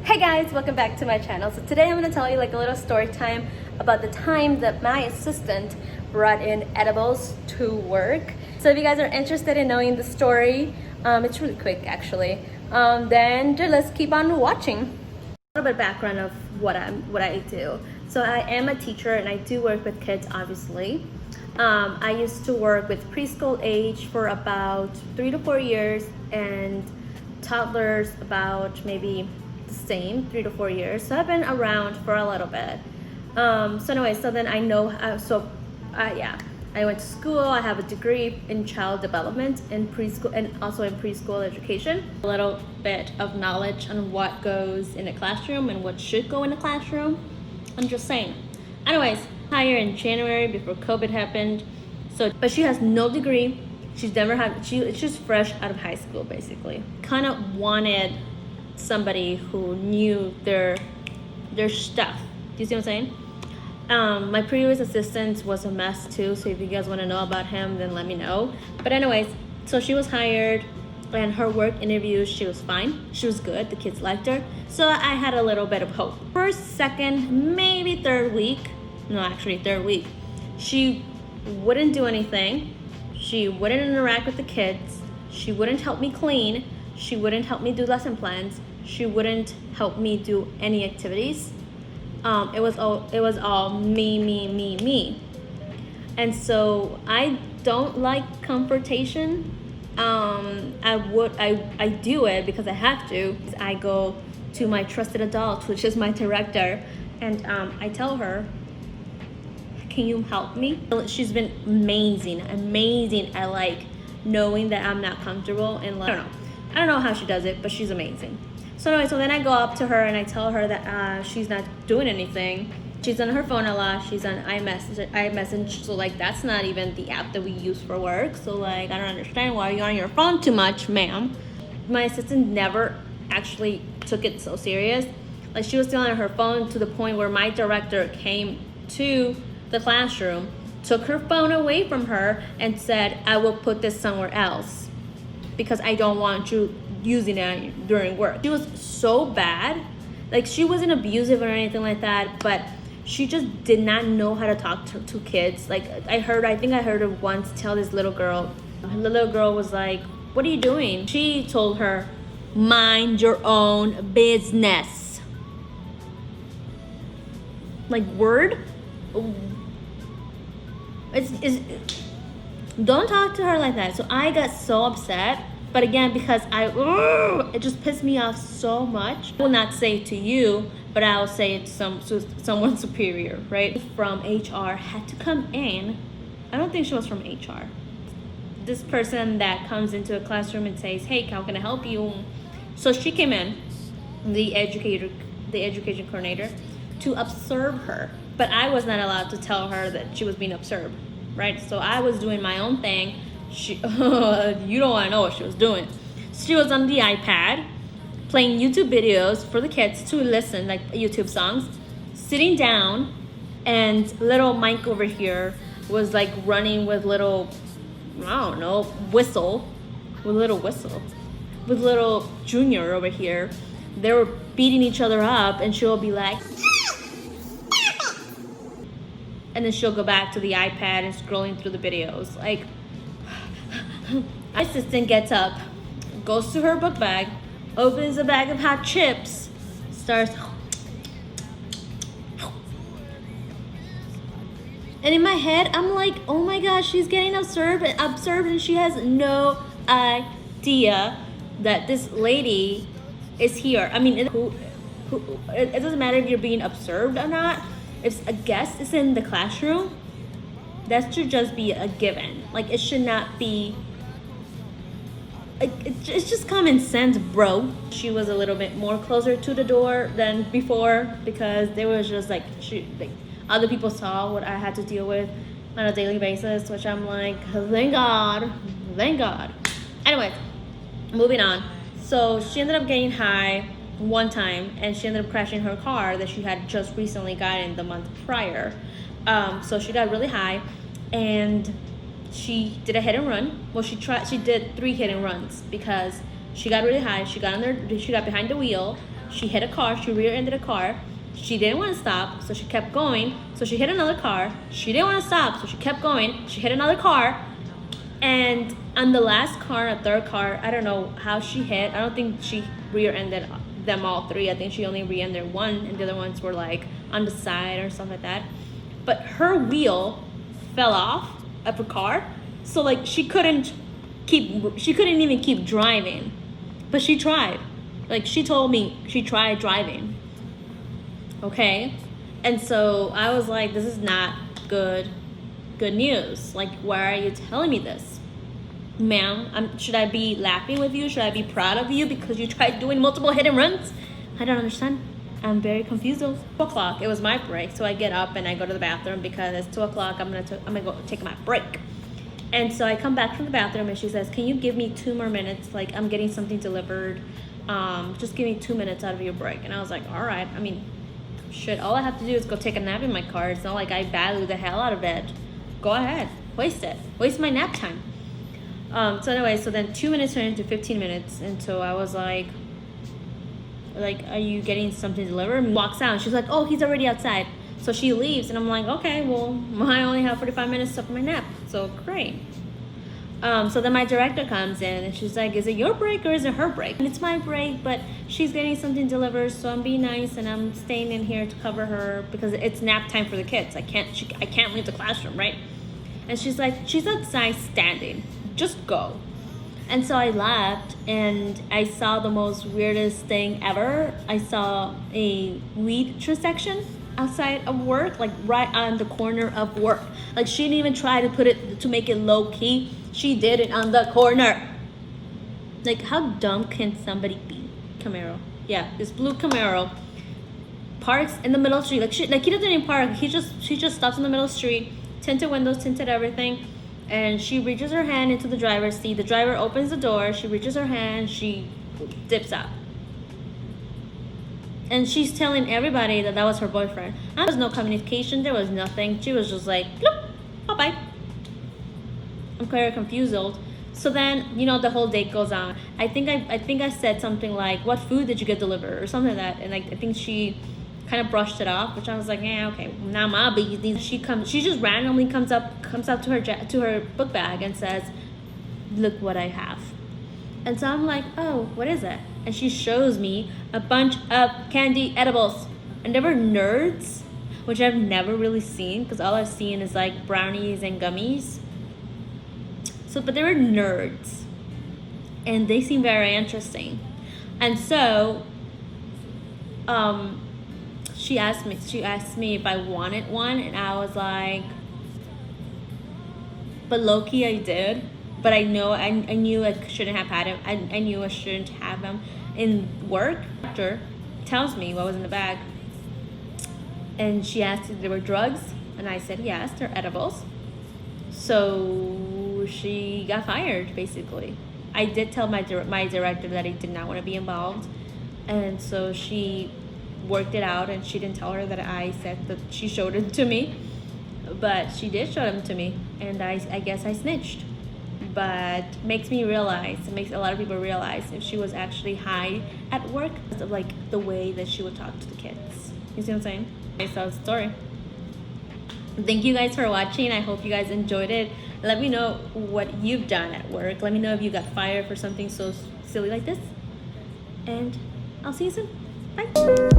Hey guys, welcome back to my channel. So today I'm going to tell you like a little story time about the time that my assistant brought in edibles to work. So if you guys are interested in knowing the story, it's really quick actually, then just let's keep on watching. A little bit of background of what I do. So I am a teacher and I do work with kids obviously. I used to work with preschool age for about 3 to 4 years and toddlers about maybe the same 3 to 4 years. So I've been around for a little bit. So then I know I went to school. I have a degree in child development in preschool and also in preschool education. A little bit of knowledge on what goes in a classroom and what should go in a classroom. I'm just saying. Anyways, hired in January before COVID happened. But she has no degree. She's fresh out of high school basically. Kind of wanted somebody who knew their stuff. Do you see what I'm saying? My previous assistant was a mess too, so if you guys want to know about him, then let me know. But anyways, so she was hired and her work interviews, she was fine. She was good. The kids liked her. So I had a little bit of hope. First, second, maybe third week, she wouldn't do anything. She wouldn't interact with the kids. She wouldn't help me clean. She wouldn't help me do lesson plans. She wouldn't help me do any activities. It was all me. And so I don't like confrontation. I do it because I have to. I go to my trusted adult, which is my director, and I tell her, can you help me? She's been amazing at like knowing that I'm not comfortable and like, I don't know how she does it, but she's amazing. So anyway, so then I go up to her and I tell her that she's not doing anything. She's on her phone a lot. She's on iMessage. So like that's not even the app that we use for work. So like I don't understand why you're on your phone too much, ma'am. My assistant never actually took it so serious. Like she was still on her phone to the point where my director came to the classroom, took her phone away from her and said, I will put this somewhere else because I don't want you using it during work. She was so bad. Like she wasn't abusive or anything like that, but she just did not know how to talk to kids. Like I think I heard her once tell this little girl, the little girl was like, what are you doing? She told her, mind your own business. Like word? Don't talk to her like that. So I got so upset, but again, because it just pissed me off so much. I will not say it to you, but I'll say it to someone superior, right? From HR had to come in. I don't think she was from HR. This person that comes into a classroom and says, hey, how can I help you? So she came in, the education coordinator, to observe her. But I was not allowed to tell her that she was being observed, right? So I was doing my own thing. You don't want to know what she was doing. She was on the iPad playing YouTube videos for the kids to listen, like YouTube songs, sitting down, and little Mike over here was like running with little, whistle. With little Junior over here. They were beating each other up and she'll be like, and then she'll go back to the iPad and scrolling through the videos. Like, my assistant gets up, goes to her book bag, opens a bag of hot chips, starts, and in my head, I'm like, oh my gosh, she's getting observed, and she has no idea that this lady is here. I mean, it doesn't matter if you're being observed or not. If a guest is in the classroom, that should just be a given. Like it should not be. Like it's just common sense, bro. She was a little bit more closer to the door than before because there was just like other people saw what I had to deal with on a daily basis, which I'm like, thank God. Anyways, moving on. So she ended up getting high one time and she ended up crashing her car that she had just recently gotten the month prior. So she got really high and she did a hit and run. Well, she did 3 hit and runs because she got really high. She got behind the wheel She hit a car. She rear-ended a car. She didn't want to stop, so she kept going. So she hit another car. She didn't want to stop, so she kept going. She hit another car. And on the last car, a third car, I don't know how she hit. I don't think she rear-ended them all three. I think she only rear-ended one, and the other ones were like on the side or stuff like that. But her wheel fell off of her car, so like she couldn't even keep driving. But she tried. Like, she told me she tried driving. Okay? And so I was like, this is not good news. Like, why are you telling me this? Ma'am, should I be laughing with you? Should I be proud of you because you tried doing multiple hit and runs? I don't understand. I'm very confused. 2 o'clock, it was my break. So I get up and I go to the bathroom because it's 2 o'clock. I'm gonna go take my break. And so I come back from the bathroom and she says, can you give me 2 more minutes? Like, I'm getting something delivered. Just give me 2 minutes out of your break. And I was like, all right. I mean, shit, all I have to do is go take a nap in my car. It's not like I value the hell out of it. Go ahead, waste it. Waste my nap time. So anyway, so then 2 minutes turned into 15 minutes. And so I was like, are you getting something delivered? And walks out and she's like, oh, he's already outside. So she leaves and I'm like, okay, well, I only have 45 minutes for my nap. So great. So then my director comes in and she's like, is it your break or is it her break? And it's my break, but she's getting something delivered, so I'm being nice and I'm staying in here to cover her because it's nap time for the kids. I can't leave the classroom, right? And she's like, she's outside standing. Just go. And so I left and I saw the most weirdest thing ever. I saw a weed transaction outside of work, like right on the corner of work. Like, she didn't even try to make it low key. She did it on the corner. Like, how dumb can somebody be? Camaro. Yeah, this blue Camaro parks in the middle of the street. Like he doesn't even park. She just stops in the middle of the street, tinted windows, tinted everything. And she reaches her hand into the driver's seat. The driver opens the door. She reaches her hand. She dips out. And she's telling everybody that was her boyfriend. There was no communication. There was nothing. She was just like, bloop, bye-bye. I'm very confused. So then, the whole date goes on. I think I said something like, what food did you get delivered? Or something like that. And I think she kind of brushed it off, which I was like, yeah, okay, now my business. She just randomly comes up to her book bag and says, look what I have. And so I'm like, oh, what is it? And she shows me a bunch of candy edibles. And they were nerds, which I've never really seen because all I've seen is like brownies and gummies. So, but they were nerds. And they seem very interesting. And so, she asked me if I wanted one, and I was like, but low-key I did, but I knew I shouldn't have had him. I knew I shouldn't have him in work. Doctor tells me what was in the bag, and she asked if there were drugs, and I said yes, they're edibles. So she got fired, basically. I did tell my director that I did not want to be involved, and so she worked it out, and she didn't tell her that I said that she showed it to me, but she did show them to me, and I guess I snitched. But it makes a lot of people realize if she was actually high at work, because of like the way that she would talk to the kids. You see what I'm saying? I saw the story. Thank you guys for watching. I hope you guys enjoyed it. Let me know what you've done at work. Let me know if you got fired for something so silly like this, and I'll see you soon. Bye.